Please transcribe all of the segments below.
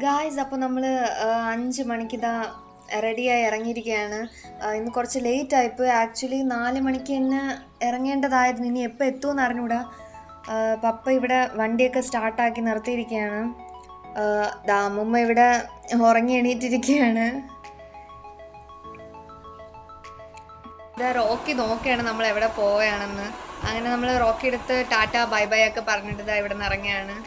Guys അപ്പോൾ നമ്മൾ 5 മണിക്ക് ഇതാ റെഡിയായി ഇറങ്ങിയിരിക്കുകയാണ്. ഇന്ന് കുറച്ച് ലേറ്റ് ആയിപ്പോയി. ആക്ച്വലി 4 മണിക്ക് തന്നെ ഇറങ്ങേണ്ടതായിരുന്നു. ഇനി എപ്പോൾ എത്തുമെന്ന് അറിഞ്ഞൂടാ. പപ്പ ഇവിടെ വണ്ടിയൊക്കെ സ്റ്റാർട്ടാക്കി നിർത്തിയിരിക്കുകയാണ്. അമ്മൂമ്മ ഇവിടെ ഉറങ്ങി എണീറ്റിരിക്കുകയാണ്. ഇതാ റോക്കി നോക്കുകയാണ് നമ്മൾ എവിടെ പോവുകയാണെന്ന്. അങ്ങനെ നമ്മൾ റോക്കി എടുത്ത് ടാറ്റ ബൈ ബൈ ഒക്കെ പറഞ്ഞിട്ട് ഇതാ ഇവിടെ നിന്ന് ഇറങ്ങിയാണ്.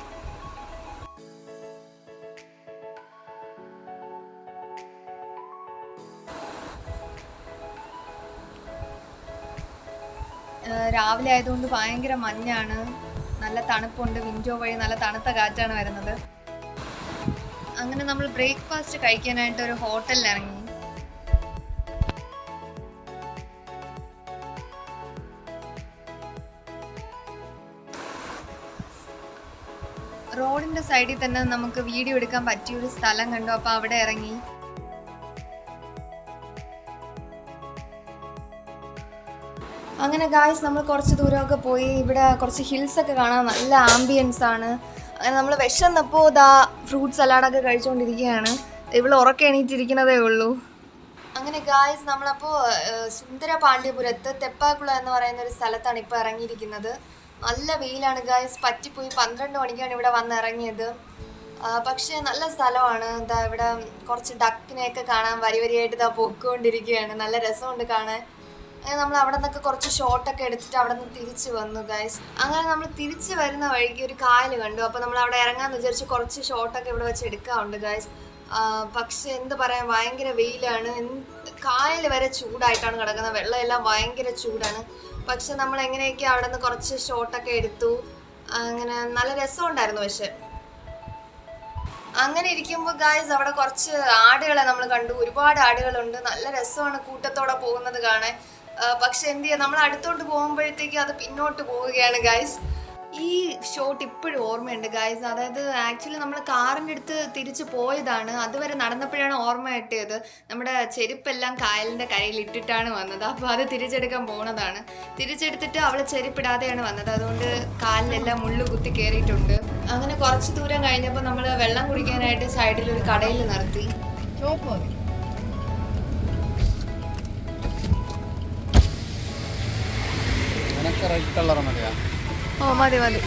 രാവിലെ ആയതുകൊണ്ട് ഭയങ്കര മഞ്ഞാണ്, നല്ല തണുപ്പുണ്ട്. വിൻഡോ വഴി നല്ല തണുത്ത കാറ്റാണ് വരുന്നത്. അങ്ങനെ നമ്മൾ ബ്രേക്ക്ഫാസ്റ്റ് കഴിക്കാനായിട്ട് ഒരു ഹോട്ടലിൽ ഇറങ്ങി. റോഡിന്റെ സൈഡിൽ തന്നെ നമുക്ക് വീഡിയോ എടുക്കാൻ പറ്റിയൊരു സ്ഥലം കണ്ടു. അപ്പോൾ അവിടെ ഇറങ്ങി. അങ്ങനെ ഗായ്സ് നമ്മൾ കുറച്ച് ദൂരമൊക്കെ പോയി. ഇവിടെ കുറച്ച് ഹിൽസൊക്കെ കാണാൻ നല്ല ആംബിയൻസ് ആണ്. അങ്ങനെ നമ്മൾ വിശന്നപ്പോൾ ഇതാ ഫ്രൂട്ട് സലാഡൊക്കെ കഴിച്ചുകൊണ്ടിരിക്കുകയാണ്. ഇവിടെ ഉറക്കെ എണീറ്റിരിക്കുന്നതേ ഉള്ളൂ. അങ്ങനെ ഗായ്സ് നമ്മളപ്പോൾ സുന്ദരപാണ്ഡ്യപുരത്ത് തെപ്പാക്കുളം എന്ന് പറയുന്ന ഒരു സ്ഥലത്താണ് ഇപ്പോൾ ഇറങ്ങിയിരിക്കുന്നത്. നല്ല വെയിലാണ് ഗായ്സ്, പറ്റിപ്പോയി. 12 മണിക്കാണ് ഇവിടെ വന്ന് ഇറങ്ങിയത്. പക്ഷേ നല്ല സ്ഥലമാണ്. ഇതാ ഇവിടെ കുറച്ച് ഡക്കിനെയൊക്കെ കാണാൻ വരിയായിട്ട് ഇതാ പൊയ്ക്കൊണ്ടിരിക്കുകയാണ്. നല്ല രസമുണ്ട് കാണാൻ. നമ്മൾ അവിടെ നിന്നൊക്കെ കുറച്ച് ഷോട്ടൊക്കെ എടുത്തിട്ട് അവിടെ നിന്ന് തിരിച്ച് വന്നു ഗൈസ്. അങ്ങനെ നമ്മൾ തിരിച്ച് വരുന്ന വഴിക്ക് ഒരു കായൽ കണ്ടു. അപ്പോൾ നമ്മൾ അവിടെ ഇറങ്ങാമെന്ന് വിചാരിച്ച് കുറച്ച് ഷോട്ടൊക്കെ ഇവിടെ വെച്ച് എടുക്കാറുണ്ട് ഗൈസ്. പക്ഷെ എന്ത് പറയാൻ, ഭയങ്കര വെയിലാണ്. കായൽ വരെ ചൂടായിട്ടാണ് കിടക്കുന്നത്. വെള്ളമെല്ലാം ഭയങ്കര ചൂടാണ്. പക്ഷെ നമ്മൾ എങ്ങനെയൊക്കെ അവിടെ നിന്ന് കുറച്ച് ഷോട്ടൊക്കെ എടുത്തു. അങ്ങനെ നല്ല രസമുണ്ടായിരുന്നു. പക്ഷെ അങ്ങനെ ഇരിക്കുമ്പോൾ ഗായ്സ് അവിടെ കുറച്ച് ആടുകളെ നമ്മൾ കണ്ടു. ഒരുപാട് ആടുകളുണ്ട്. നല്ല രസമാണ് കൂട്ടത്തോടെ പോകുന്നത് കാണാൻ. പക്ഷെ എന്ത് ചെയ്യുക, നമ്മൾ അടുത്തോട്ട് പോകുമ്പോഴത്തേക്ക് അത് പിന്നോട്ട് പോവുകയാണ് ഗായ്സ്. ഈ ഷോട്ട് ഇപ്പോഴും ഓർമ്മയുണ്ട് ഗായ്സ്. അതായത് ആക്ച്വലി നമ്മൾ കാറിൻ്റെ അടുത്ത് തിരിച്ചു പോയതാണ്. അതുവരെ നടന്നപ്പോഴാണ് ഓർമ്മ കിട്ടിയത്. നമ്മുടെ ചെരുപ്പെല്ലാം കായലിൻ്റെ കരയിൽ ഇട്ടിട്ടാണ് വന്നത്. അപ്പോൾ അത് തിരിച്ചെടുക്കാൻ പോണതാണ്. തിരിച്ചെടുത്തിട്ട് അവളെ ചെരുപ്പിടാതെയാണ് വന്നത്. അതുകൊണ്ട് കാലിലെല്ലാം മുള്ളു കുത്തി കയറിയിട്ടുണ്ട്. അങ്ങനെ കുറച്ച് ദൂരം കഴിഞ്ഞപ്പോൾ നമ്മൾ വെള്ളം കുടിക്കാനായിട്ട് സൈഡിൽ ഒരു കടയിൽ നിർത്തി. ഓ മതി മതി.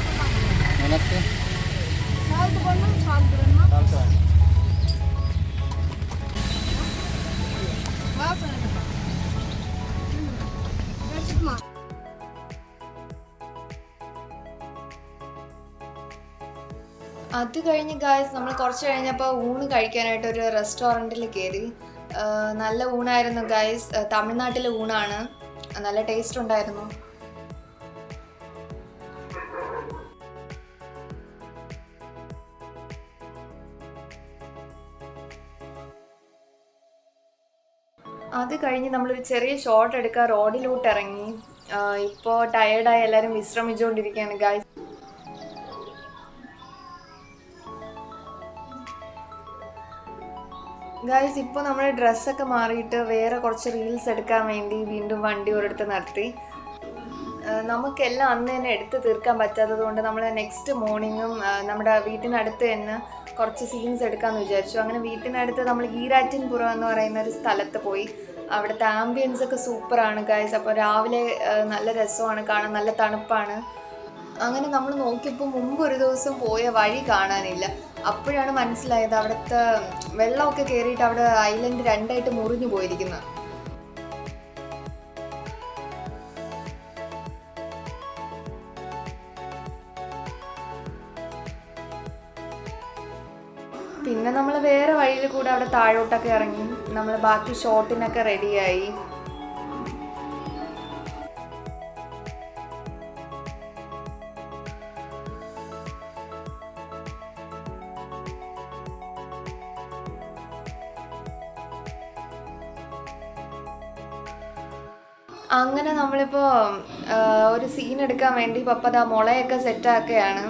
അത് കഴിഞ്ഞ് ഗായ്സ് നമ്മൾ കുറച്ച് കഴിഞ്ഞപ്പോൾ ഊണ് കഴിക്കാനായിട്ട് ഒരു റെസ്റ്റോറൻറ്റിൽ കയറി. നല്ല ഊണായിരുന്നു ഗായ്സ്. തമിഴ്നാട്ടിലെ ഊണാണ്. നല്ല ടേസ്റ്റ് ഉണ്ടായിരുന്നു. അത് കഴിഞ്ഞ് നമ്മളൊരു ചെറിയ ഷോട്ട് എടുക്കാൻ റോഡിലോട്ട് ഇറങ്ങി. ഇപ്പോൾ ടയേർഡായി എല്ലാവരും വിശ്രമിച്ചുകൊണ്ടിരിക്കുകയാണ് ഗായ്സ്. ഇപ്പോൾ നമ്മൾ ഡ്രസ്സൊക്കെ മാറിയിട്ട് വേറെ കുറച്ച് റീൽസ് എടുക്കാൻ വേണ്ടി വീണ്ടും വണ്ടി ഒരിടത്ത് നിർത്തി. നമുക്കെല്ലാം അന്ന് തന്നെ എടുത്ത് തീർക്കാൻ പറ്റാത്തത് കൊണ്ട് നമ്മൾ നെക്സ്റ്റ് മോർണിംഗും നമ്മുടെ വീട്ടിനടുത്ത് തന്നെ കുറച്ച് സീൻസ് എടുക്കാമെന്ന് വിചാരിച്ചു. അങ്ങനെ വീട്ടിനടുത്ത് നമ്മൾ ഈരാറ്റിൻപുറം എന്ന് പറയുന്ന ഒരു സ്ഥലത്ത് പോയി. അവിടുത്തെ ആംബിയൻസ് ഒക്കെ സൂപ്പറാണ് ഗൈസ്. അപ്പോൾ രാവിലെ നല്ല രസമാണ് കാണാൻ, നല്ല തണുപ്പാണ്. അങ്ങനെ നമ്മൾ നോക്കിയപ്പോൾ മുമ്പ് ഒരു ദിവസം പോയ വഴി കാണാനില്ല. അപ്പോഴാണ് മനസ്സിലായത് അവിടുത്തെ വെള്ളമൊക്കെ കയറിയിട്ട് അവിടെ ഐലൻഡ് രണ്ടായിട്ട് മുറിഞ്ഞു പോയിരിക്കുന്നത്. പിന്നെ നമ്മൾ വേറെ വഴിയിൽ കൂടെ അവിടെ താഴോട്ടൊക്കെ ഇറങ്ങി. നമ്മൾ ബാക്കി ഷോട്ടിനൊക്കെ റെഡിയായി. അങ്ങനെ നമ്മളിപ്പോൾ ഒരു സീൻ എടുക്കാൻ വേണ്ടി പപ്പ മുളയൊക്കെ സെറ്റാക്കുകയാണ്.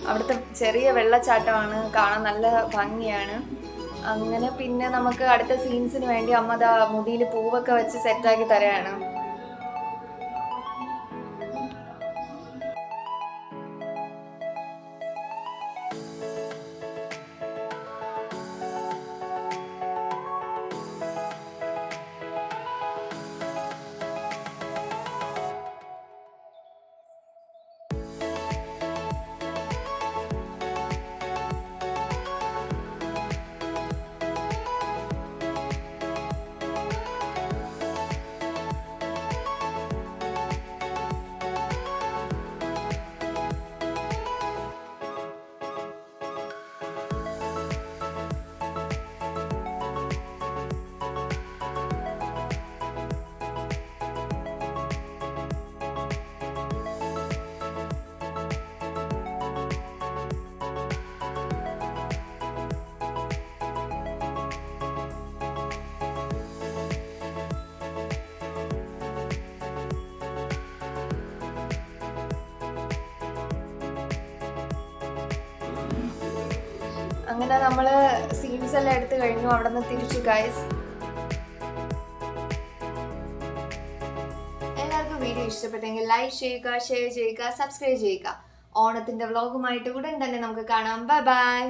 അവിടുത്തെ ചെറിയ വെള്ളച്ചാട്ടമാണ്, കാണാൻ നല്ല ഭംഗിയാണ്. അങ്ങനെ പിന്നെ നമുക്ക് അടുത്ത സീൻസിന് വേണ്ടി അമ്മ ദാ മുടിയിൽ പൂവൊക്കെ വെച്ച് സെറ്റാക്കി തരാണ്. അങ്ങനെ നമ്മൾ സീൻസ് എല്ലാം എടുത്തു കഴിഞ്ഞു. അവിടെ നിന്ന് തിരിച്ചു ഗൈസ്. എല്ലാവർക്കും വീഡിയോ ഇഷ്ടപ്പെട്ടെങ്കിൽ ലൈക്ക് ചെയ്യുക, ഷെയർ ചെയ്യുക, സബ്സ്ക്രൈബ് ചെയ്യുക. ഓണത്തിന്റെ വ്ളോഗുമായിട്ട് ഉടൻ തന്നെ നമുക്ക് കാണാം. Bye bye.